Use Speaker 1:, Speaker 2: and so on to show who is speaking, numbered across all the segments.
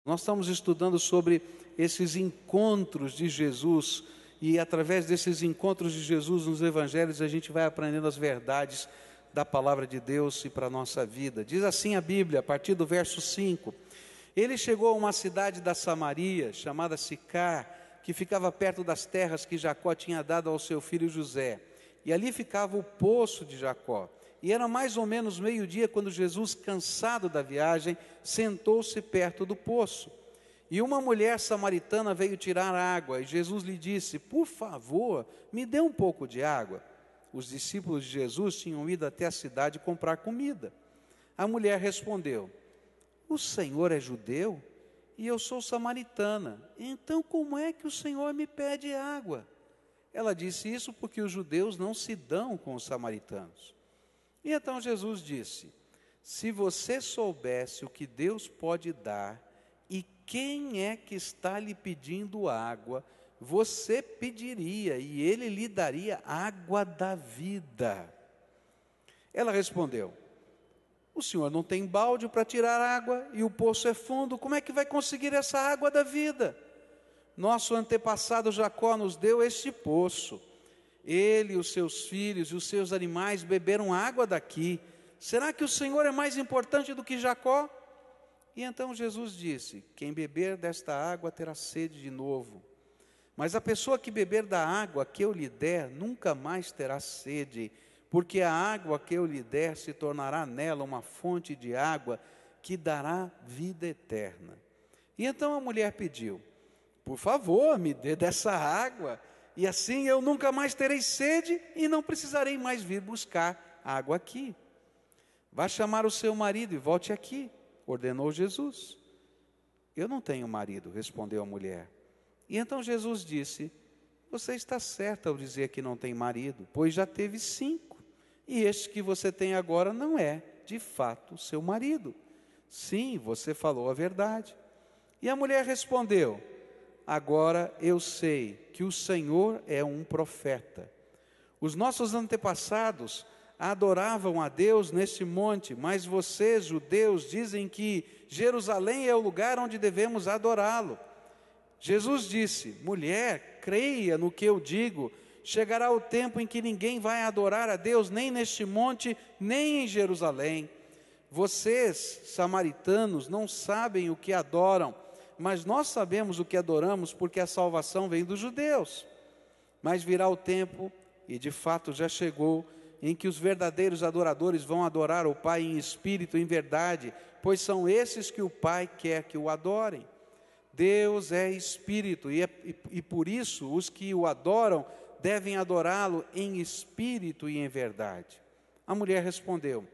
Speaker 1: Nós estamos estudando sobre esses encontros de Jesus, e através desses encontros de Jesus nos evangelhos a gente vai aprendendo as verdades da palavra de Deus e para a nossa vida. Diz assim a Bíblia, a partir do verso 5: Ele chegou a uma cidade da Samaria, chamada Sicar, que ficava perto das terras que Jacó tinha dado ao seu filho José, e ali ficava o poço de Jacó. E era mais ou menos meio-dia quando Jesus, cansado da viagem, sentou-se perto do poço. E uma mulher samaritana veio tirar água, e Jesus lhe disse: por favor, me dê um pouco de água. Os discípulos de Jesus tinham ido até a cidade comprar comida. A mulher respondeu: o Senhor é judeu e eu sou samaritana, então como é que o Senhor me pede água? Ela disse isso porque os judeus não se dão com os samaritanos. E então Jesus disse: se você soubesse o que Deus pode dar e quem é que está lhe pedindo água, você pediria e ele lhe daria água da vida. Ela respondeu: o senhor não tem balde para tirar água e o poço é fundo, como é que vai conseguir essa água da vida? Nosso antepassado Jacó nos deu este poço. Ele, os seus filhos e os seus animais beberam água daqui. Será que o Senhor é mais importante do que Jacó? E então Jesus disse: quem beber desta água terá sede de novo. Mas a pessoa que beber da água que eu lhe der, nunca mais terá sede, porque a água que eu lhe der se tornará nela uma fonte de água que dará vida eterna. E então a mulher pediu: por favor, me dê dessa água, e assim eu nunca mais terei sede e não precisarei mais vir buscar água aqui. Vá chamar o seu marido e volte aqui, ordenou Jesus. Eu não tenho marido, respondeu a mulher. E então Jesus disse: você está certa ao dizer que não tem marido, pois já teve 5, e este que você tem agora não é, de fato, seu marido. Sim, você falou a verdade. E a mulher respondeu: agora eu sei que o Senhor é um profeta. Os nossos antepassados adoravam a Deus neste monte, mas vocês, judeus, dizem que Jerusalém é o lugar onde devemos adorá-lo. Jesus disse: mulher, creia no que eu digo, chegará o tempo em que ninguém vai adorar a Deus, nem neste monte, nem em Jerusalém. Vocês, samaritanos, não sabem o que adoram, mas nós sabemos o que adoramos, porque a salvação vem dos judeus. Mas virá o tempo, e de fato já chegou, em que os verdadeiros adoradores vão adorar o Pai em espírito e em verdade, pois são esses que o Pai quer que o adorem. Deus é espírito, e por isso os que o adoram devem adorá-lo em espírito e em verdade. A mulher respondeu: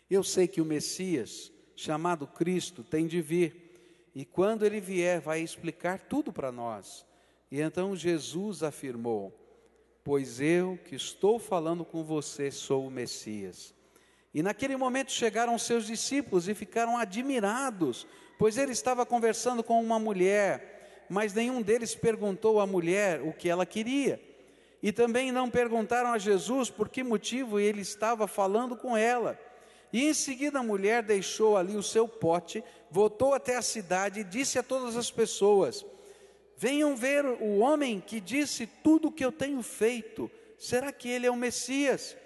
Speaker 1: eu sei que o Messias, chamado Cristo, tem de vir, e quando ele vier vai explicar tudo para nós. E então Jesus afirmou: pois eu que estou falando com você sou o Messias. E naquele momento chegaram seus discípulos e ficaram admirados, pois ele estava conversando com uma mulher, mas nenhum deles perguntou à mulher o que ela queria. E também não perguntaram a Jesus por que motivo ele estava falando com ela. E em seguida a mulher deixou ali o seu pote, voltou até a cidade e disse a todas as pessoas: venham ver o homem que disse tudo o que eu tenho feito. Será que ele é o Messias?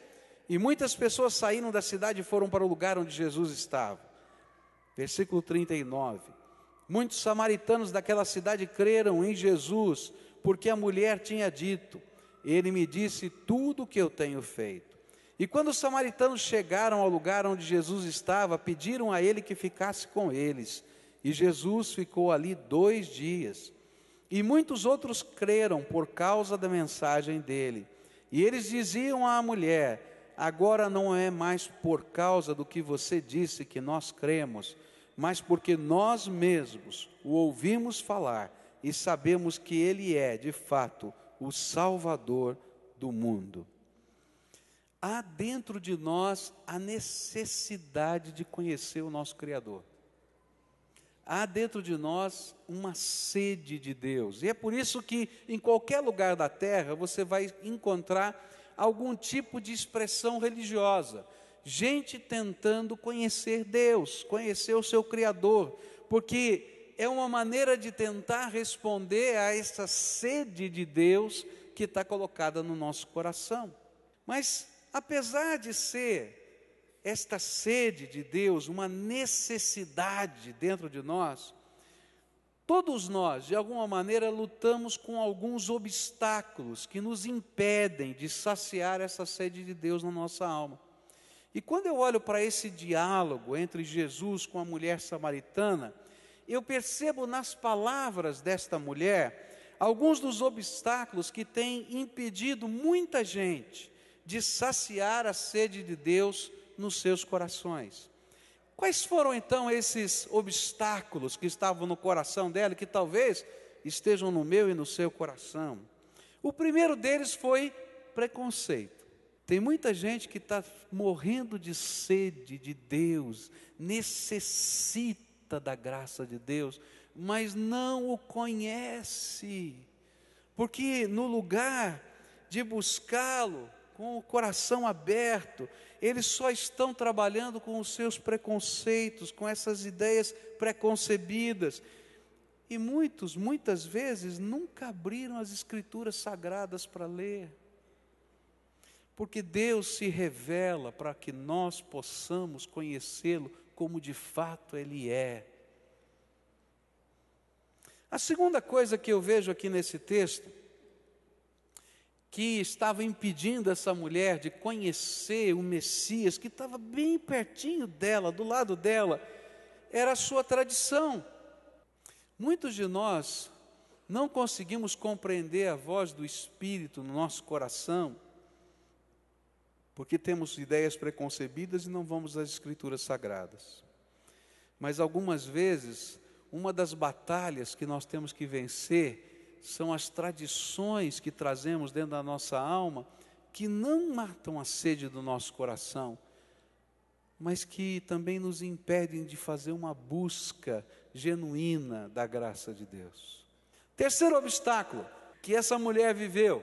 Speaker 1: E muitas pessoas saíram da cidade e foram para o lugar onde Jesus estava. Versículo 39. Muitos samaritanos daquela cidade creram em Jesus, porque a mulher tinha dito: ele me disse tudo o que eu tenho feito. E quando os samaritanos chegaram ao lugar onde Jesus estava, pediram a ele que ficasse com eles. E Jesus ficou ali 2 dias. E muitos outros creram por causa da mensagem dele. E eles diziam à mulher: agora não é mais por causa do que você disse que nós cremos, mas porque nós mesmos o ouvimos falar e sabemos que ele é, de fato, o Salvador do mundo. Há dentro de nós a necessidade de conhecer o nosso Criador. Há dentro de nós uma sede de Deus. E é por isso que em qualquer lugar da terra você vai encontrar algum tipo de expressão religiosa. Gente tentando conhecer Deus, conhecer o seu Criador. porque é uma maneira de tentar responder a essa sede de Deus que está colocada no nosso coração. Mas, apesar de ser esta sede de Deus uma necessidade dentro de nós, todos nós, de alguma maneira, lutamos com alguns obstáculos que nos impedem de saciar essa sede de Deus na nossa alma. E quando eu olho para esse diálogo entre Jesus com a mulher samaritana, eu percebo nas palavras desta mulher alguns dos obstáculos que têm impedido muita gente de saciar a sede de Deus nos seus corações. Quais foram então esses obstáculos que estavam no coração dela e que talvez estejam no meu e no seu coração? O primeiro deles foi preconceito. Tem muita gente que está morrendo de sede de Deus, necessita da graça de Deus, mas não o conhece, porque no lugar de buscá-lo com o coração aberto, eles só estão trabalhando com os seus preconceitos, com essas ideias preconcebidas, e muitas vezes nunca abriram as Escrituras Sagradas para ler, porque Deus se revela para que nós possamos conhecê-lo como de fato Ele é. A segunda coisa que eu vejo aqui nesse texto, que estava impedindo essa mulher de conhecer o Messias, que estava bem pertinho dela, do lado dela, era a sua tradição. Muitos de nós não conseguimos compreender a voz do Espírito no nosso coração, porque temos ideias preconcebidas e não vamos às Escrituras Sagradas. Mas algumas vezes, uma das batalhas que nós temos que vencer são as tradições que trazemos dentro da nossa alma, que não matam a sede do nosso coração, mas que também nos impedem de fazer uma busca genuína da graça de Deus. Terceiro obstáculo que essa mulher viveu,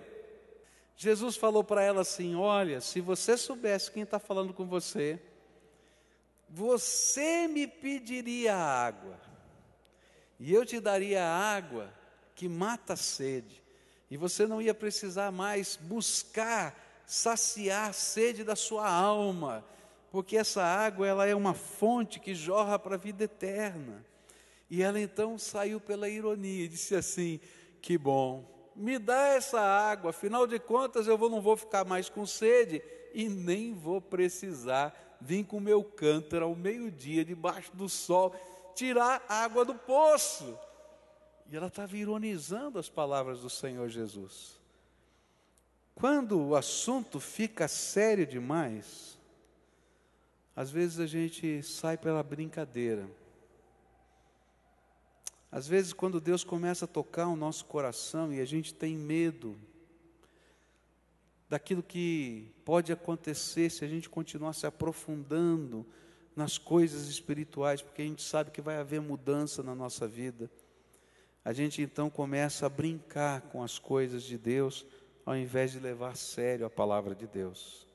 Speaker 1: Jesus falou para ela assim: olha, se você soubesse quem está falando com você, você me pediria água, e eu te daria água que mata a sede, e você não ia precisar mais buscar saciar a sede da sua alma, porque essa água ela é uma fonte que jorra para a vida eterna. E ela então saiu pela ironia e disse assim: que bom, me dá essa água, afinal de contas eu não vou ficar mais com sede e nem vou precisar vir com o meu cântaro ao meio-dia, debaixo do sol, tirar água do poço. E ela estava ironizando as palavras do Senhor Jesus. Quando o assunto fica sério demais, às vezes a gente sai pela brincadeira. Às vezes, quando Deus começa a tocar o nosso coração e a gente tem medo daquilo que pode acontecer se a gente continuar se aprofundando nas coisas espirituais, porque a gente sabe que vai haver mudança na nossa vida, a gente então começa a brincar com as coisas de Deus, ao invés de levar a sério a palavra de Deus.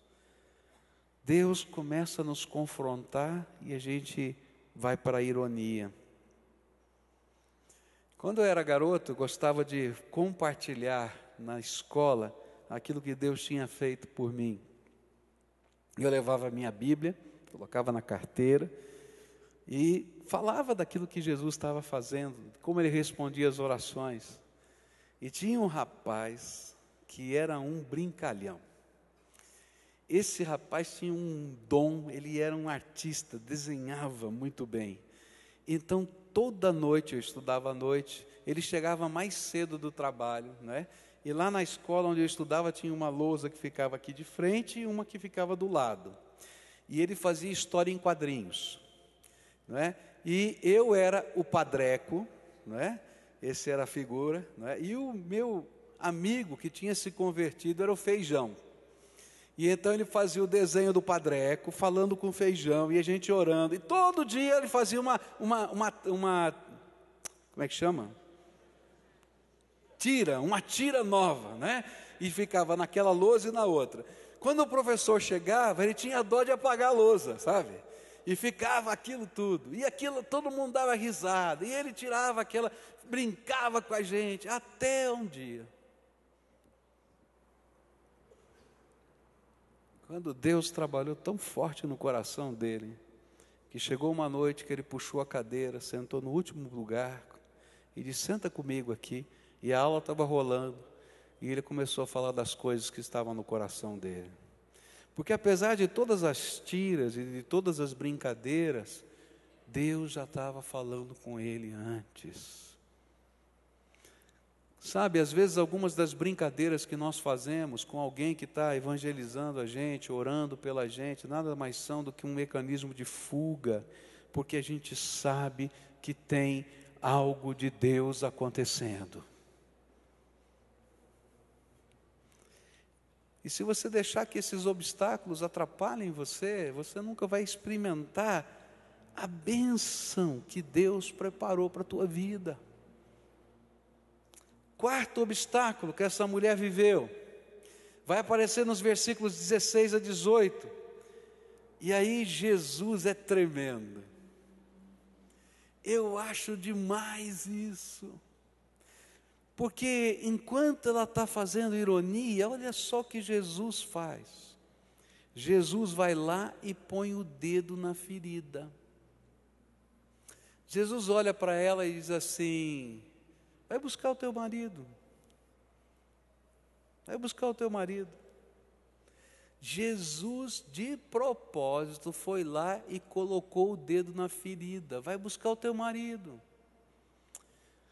Speaker 1: Deus começa a nos confrontar e a gente vai para a ironia. Quando eu era garoto, eu gostava de compartilhar na escola aquilo que Deus tinha feito por mim. Eu levava a minha Bíblia, colocava na carteira e falava daquilo que Jesus estava fazendo, como Ele respondia as orações. E tinha um rapaz que era um brincalhão. Esse rapaz tinha um dom, ele era um artista, desenhava muito bem. Então, toda noite, eu estudava à noite, ele chegava mais cedo do trabalho, né? E lá na escola onde eu estudava tinha uma lousa que ficava aqui de frente e uma que ficava do lado. E ele fazia história em quadrinhos, né? E eu era o padreco, né? Esse era a figura, né? E o meu amigo que tinha se convertido era o Feijão. E então ele fazia o desenho do padreco, falando com o Feijão, e a gente orando. E todo dia ele fazia uma como é que chama? Uma tira nova, né? E ficava naquela lousa e na outra. Quando o professor chegava, ele tinha dó de apagar a lousa, sabe? E ficava aquilo tudo, e aquilo todo mundo dava risada, e ele tirava aquela, brincava com a gente, até um dia, quando Deus trabalhou tão forte no coração dele, que chegou uma noite que ele puxou a cadeira, sentou no último lugar, e disse, senta comigo aqui, e a aula estava rolando, e ele começou a falar das coisas que estavam no coração dele. Porque apesar de todas as tiras e de todas as brincadeiras, Deus já estava falando com ele antes. Sabe, às vezes algumas das brincadeiras que nós fazemos com alguém que está evangelizando a gente, orando pela gente, nada mais são do que um mecanismo de fuga, porque a gente sabe que tem algo de Deus acontecendo. E se você deixar que esses obstáculos atrapalhem você, você nunca vai experimentar a bênção que Deus preparou para a tua vida. Quarto obstáculo que essa mulher viveu, vai aparecer nos versículos 16 a 18. E aí Jesus é tremendo. Eu acho demais isso. Porque enquanto ela está fazendo ironia, olha só o que Jesus faz. Jesus vai lá e põe o dedo na ferida. Jesus olha para ela e diz assim, vai buscar o teu marido. Vai buscar o teu marido. Jesus, de propósito, foi lá e colocou o dedo na ferida. Vai buscar o teu marido.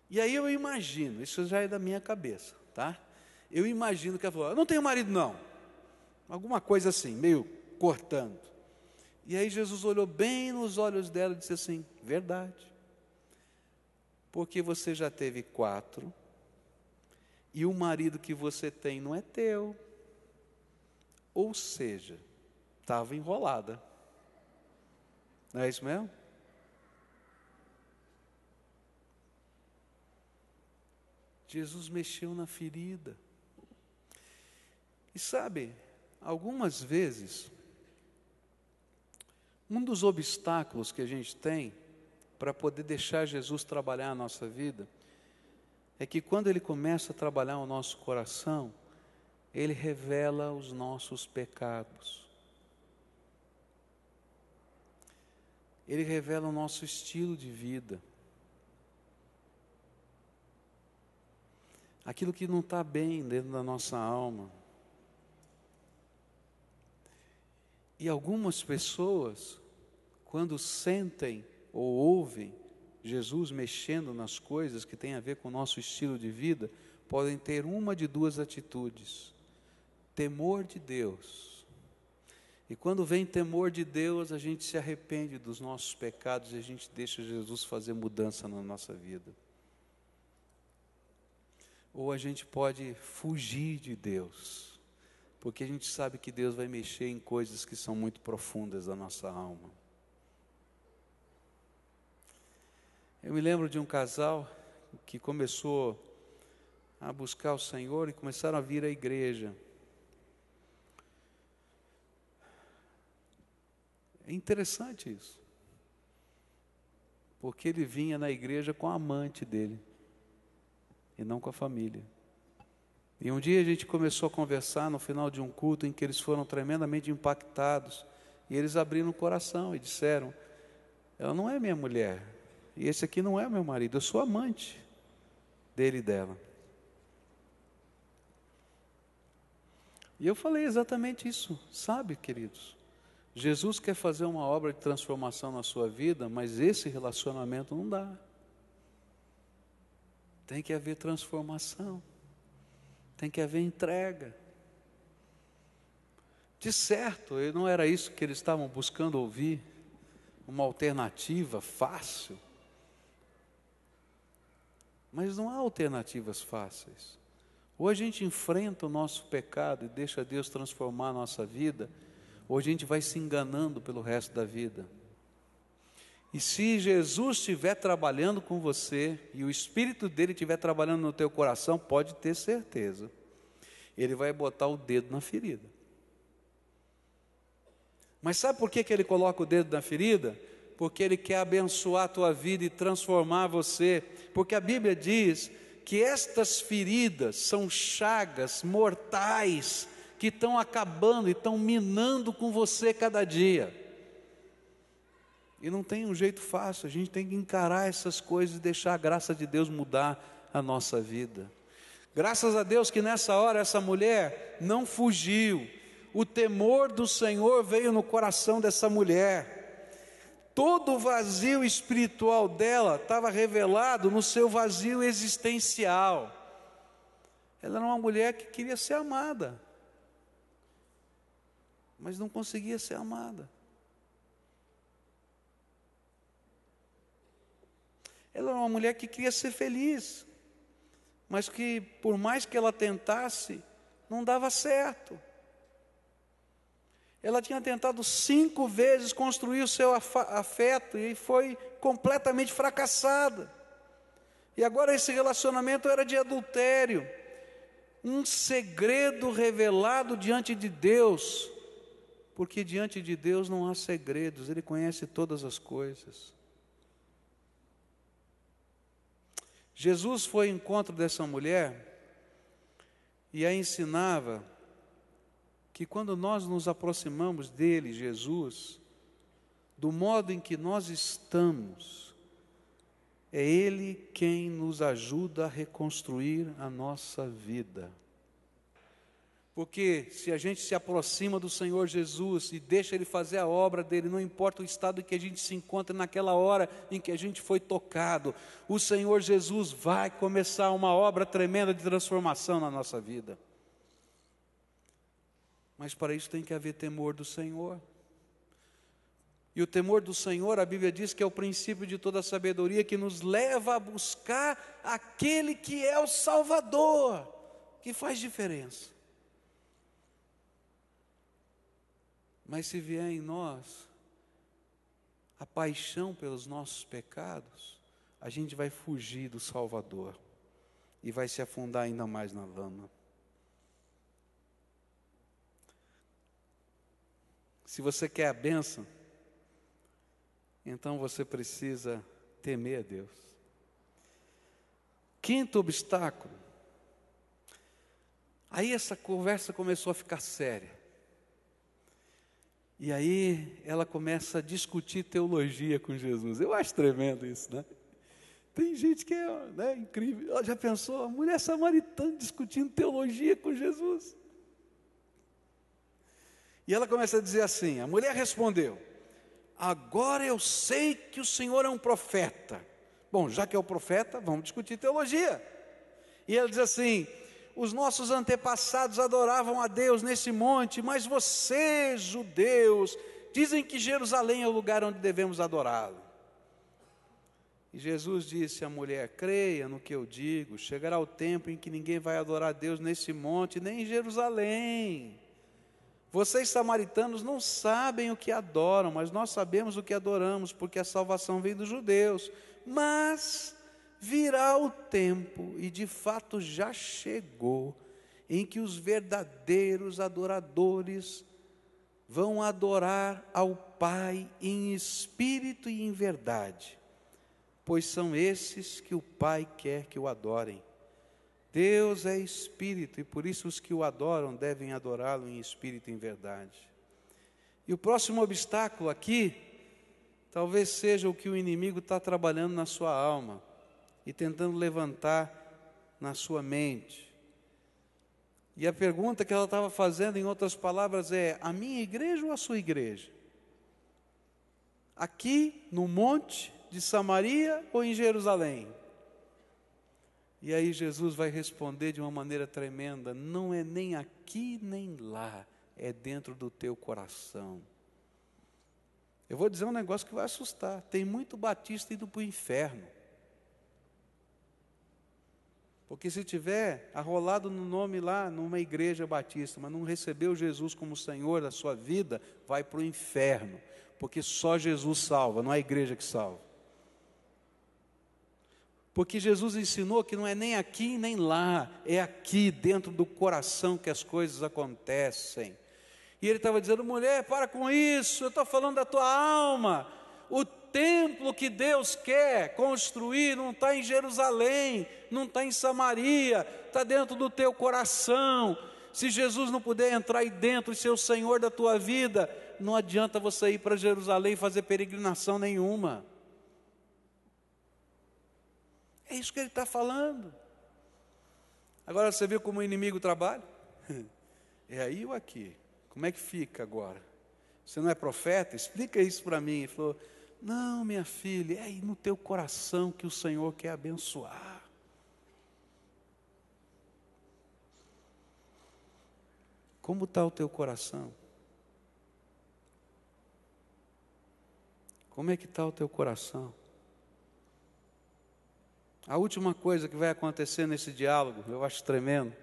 Speaker 1: E aí eu imagino, isso já é da minha cabeça, tá? Eu imagino que ela falou, eu não tenho marido não. Alguma coisa assim, meio cortando. E aí Jesus olhou bem nos olhos dela e disse assim, verdade. Porque você já teve 4, e o marido que você tem não é teu. Ou seja, estava enrolada. Não é isso mesmo? Jesus mexeu na ferida. E sabe, algumas vezes, um dos obstáculos que a gente tem para poder deixar Jesus trabalhar a nossa vida, é que quando Ele começa a trabalhar o nosso coração, Ele revela os nossos pecados. Ele revela o nosso estilo de vida. Aquilo que não está bem dentro da nossa alma. E algumas pessoas, quando sentem ou ouvem Jesus mexendo nas coisas que tem a ver com o nosso estilo de vida, podem ter uma de duas atitudes: temor de Deus. E quando vem temor de Deus, a gente se arrepende dos nossos pecados e a gente deixa Jesus fazer mudança na nossa vida. Ou a gente pode fugir de Deus, porque a gente sabe que Deus vai mexer em coisas que são muito profundas da nossa alma. Eu me lembro de um casal que começou a buscar o Senhor e começaram a vir à igreja. É interessante isso, porque ele vinha na igreja com a amante dele, e não com a família. E um dia a gente começou a conversar no final de um culto em que eles foram tremendamente impactados, e eles abriram o coração e disseram, ela não é minha mulher, e esse aqui não é meu marido, eu sou amante dele e dela. E eu falei exatamente isso, sabe, queridos? Jesus quer fazer uma obra de transformação na sua vida, mas esse relacionamento não dá. Tem que haver transformação, tem que haver entrega. De certo, não era isso que eles estavam buscando ouvir, uma alternativa fácil. Mas não há alternativas fáceis. Ou a gente enfrenta o nosso pecado e deixa Deus transformar a nossa vida, ou a gente vai se enganando pelo resto da vida. E se Jesus estiver trabalhando com você, e o Espírito dele estiver trabalhando no teu coração, pode ter certeza, ele vai botar o dedo na ferida. Mas sabe por que Ele coloca o dedo na ferida? Porque Ele quer abençoar a tua vida e transformar você. Porque a Bíblia diz que estas feridas são chagas mortais que estão acabando e estão minando com você cada dia. E não tem um jeito fácil, a gente tem que encarar essas coisas e deixar a graça de Deus mudar a nossa vida. Graças a Deus que nessa hora essa mulher não fugiu. O temor do Senhor veio no coração dessa mulher. Todo o vazio espiritual dela estava revelado no seu vazio existencial. Ela era uma mulher que queria ser amada, mas não conseguia ser amada. Ela era uma mulher que queria ser feliz, mas que por mais que ela tentasse, não dava certo. Ela tinha tentado 5 vezes construir o seu afeto e foi completamente fracassada. E agora esse relacionamento era de adultério. Um segredo revelado diante de Deus. Porque diante de Deus não há segredos, Ele conhece todas as coisas. Jesus foi ao encontro dessa mulher e a ensinava que quando nós nos aproximamos dele, Jesus, do modo em que nós estamos, é Ele quem nos ajuda a reconstruir a nossa vida. Porque se a gente se aproxima do Senhor Jesus e deixa Ele fazer a obra dEle, não importa o estado em que a gente se encontra naquela hora em que a gente foi tocado, o Senhor Jesus vai começar uma obra tremenda de transformação na nossa vida. Mas para isso tem que haver temor do Senhor. E o temor do Senhor, a Bíblia diz que é o princípio de toda a sabedoria, que nos leva a buscar aquele que é o Salvador, que faz diferença. Mas se vier em nós a paixão pelos nossos pecados, a gente vai fugir do Salvador e vai se afundar ainda mais na lama. Se você quer a bênção, então você precisa temer a Deus. Quinto obstáculo. Aí essa conversa começou a ficar séria. E aí ela começa a discutir teologia com Jesus. Eu acho tremendo isso, né? Tem gente que é, né, incrível. Já pensou? A mulher samaritana discutindo teologia com Jesus. E ela começa a dizer assim, a mulher respondeu: agora eu sei que o Senhor é um profeta. Bom, já que é o profeta, vamos discutir teologia. E ela diz assim: os nossos antepassados adoravam a Deus nesse monte, mas vocês, judeus, dizem que Jerusalém é o lugar onde devemos adorá-lo. E Jesus disse à mulher: creia no que eu digo, chegará o tempo em que ninguém vai adorar a Deus nesse monte, nem em Jerusalém. Vocês samaritanos não sabem o que adoram, mas nós sabemos o que adoramos, porque a salvação vem dos judeus. Mas virá o tempo, e de fato já chegou, em que os verdadeiros adoradores vão adorar ao Pai em espírito e em verdade, pois são esses que o Pai quer que o adorem. Deus é espírito, e por isso os que o adoram devem adorá-lo em espírito e em verdade. E o próximo obstáculo aqui, talvez seja o que o inimigo está trabalhando na sua alma, e tentando levantar na sua mente. E a pergunta que ela estava fazendo, em outras palavras, é: a minha igreja ou a sua igreja? Aqui no monte de Samaria ou em Jerusalém? E aí Jesus vai responder de uma maneira tremenda: não é nem aqui nem lá, é dentro do teu coração. Eu vou dizer um negócio que vai assustar: tem muito batista indo para o inferno. Porque se tiver arrolado no nome lá, numa igreja batista, mas não recebeu Jesus como Senhor da sua vida, vai para o inferno. Porque só Jesus salva, não é a igreja que salva. Porque Jesus ensinou que não é nem aqui nem lá, é aqui dentro do coração que as coisas acontecem. E ele estava dizendo: mulher, para com isso, eu estou falando da tua alma. O templo que Deus quer construir não está em Jerusalém, não está em Samaria, está dentro do teu coração. Se Jesus não puder entrar aí dentro e ser o Senhor da tua vida, não adianta você ir para Jerusalém e fazer peregrinação nenhuma. É isso que ele está falando. Agora você viu como o inimigo trabalha? É aí ou aqui? Como é que fica agora? Você não é profeta? Explica isso para mim. Ele falou: não, minha filha, é aí no teu coração que o Senhor quer abençoar. Como está o teu coração? Como é que está o teu coração? A última coisa que vai acontecer nesse diálogo, eu acho tremendo.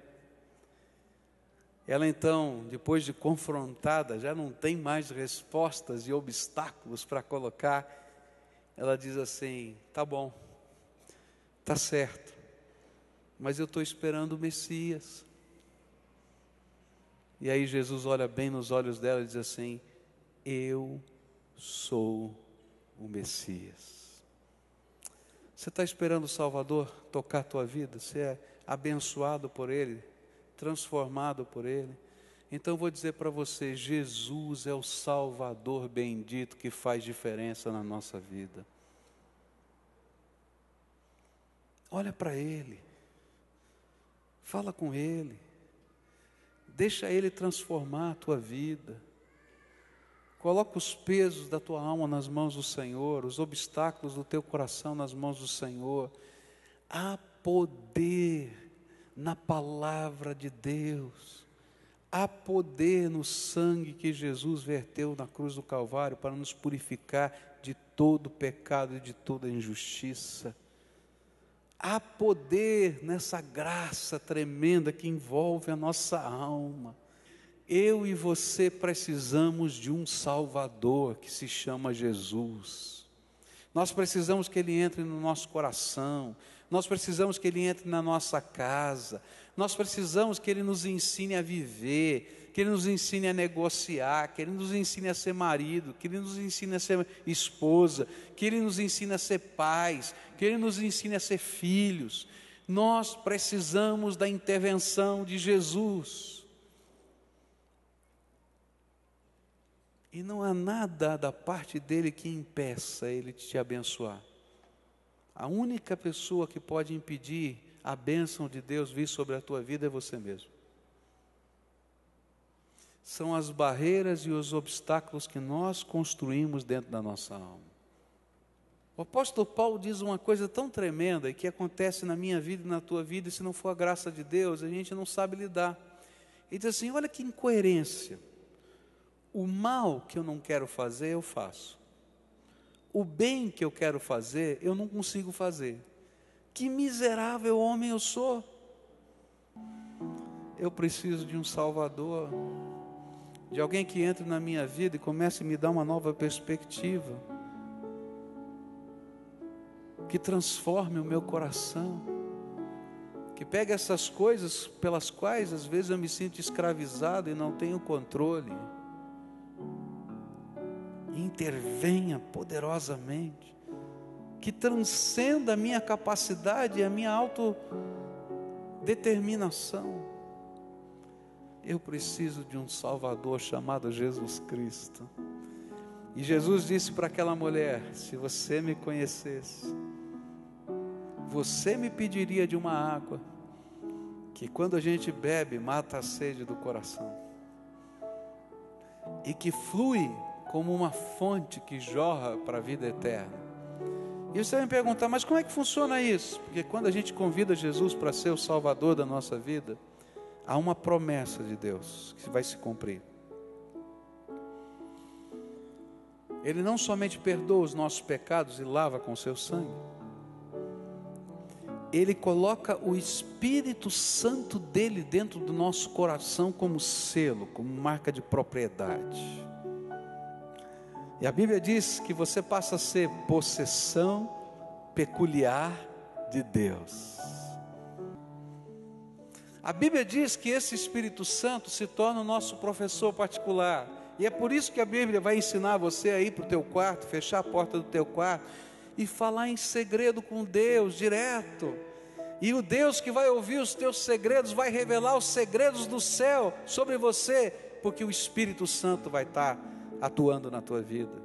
Speaker 1: Ela então, depois de confrontada, já não tem mais respostas e obstáculos para colocar. Ela diz assim: tá bom, tá certo, mas eu estou esperando o Messias. E aí Jesus olha bem nos olhos dela e diz assim: eu sou o Messias. Você está esperando o Salvador tocar a tua vida? Você é abençoado por Ele, transformado por Ele? Então eu vou dizer para você: Jesus é o Salvador bendito que faz diferença na nossa vida. Olha para Ele, fala com Ele, deixa Ele transformar a tua vida. Coloca os pesos da tua alma nas mãos do Senhor, os obstáculos do teu coração nas mãos do Senhor. Há poder na palavra de Deus, há poder no sangue que Jesus verteu na cruz do Calvário para nos purificar de todo pecado e de toda injustiça. Há poder nessa graça tremenda que envolve a nossa alma. Eu e você precisamos de um Salvador que se chama Jesus. Nós precisamos que Ele entre no nosso coração. Nós precisamos que Ele entre na nossa casa. Nós precisamos que Ele nos ensine a viver, que Ele nos ensine a negociar, que Ele nos ensine a ser marido, que Ele nos ensine a ser esposa, que Ele nos ensine a ser pais, que Ele nos ensine a ser filhos. Nós precisamos da intervenção de Jesus. E não há nada da parte dele que impeça ele de te abençoar. A única pessoa que pode impedir a bênção de Deus vir sobre a tua vida é você mesmo. São as barreiras e os obstáculos que nós construímos dentro da nossa alma. O apóstolo Paulo diz uma coisa tão tremenda e que acontece na minha vida e na tua vida, e se não for a graça de Deus, a gente não sabe lidar. Ele diz assim: olha que incoerência. O mal que eu não quero fazer, eu faço. O bem que eu quero fazer, eu não consigo fazer. Que miserável homem eu sou. Eu preciso de um Salvador, de alguém que entre na minha vida e comece a me dar uma nova perspectiva, que transforme o meu coração, que pegue essas coisas pelas quais às vezes eu me sinto escravizado e não tenho controle, intervenha poderosamente, que transcenda a minha capacidade e a minha autodeterminação. Eu preciso de um Salvador chamado Jesus Cristo. E Jesus disse para aquela mulher: se você me conhecesse, você me pediria de uma água que quando a gente bebe mata a sede do coração, e que flui como uma fonte que jorra para a vida eterna. E você vai me perguntar: mas como é que funciona isso? Porque quando a gente convida Jesus para ser o Salvador da nossa vida, há uma promessa de Deus que vai se cumprir. Ele não somente perdoa os nossos pecados e lava com seu sangue, Ele coloca o Espírito Santo dele dentro do nosso coração como selo, como marca de propriedade. E a Bíblia diz que você passa a ser possessão peculiar de Deus. A Bíblia diz que esse Espírito Santo se torna o nosso professor particular. E é por isso que a Bíblia vai ensinar você a ir para o teu quarto, fechar a porta do teu quarto e falar em segredo com Deus, direto. E o Deus que vai ouvir os teus segredos vai revelar os segredos do céu sobre você, porque o Espírito Santo vai estar atuando na tua vida.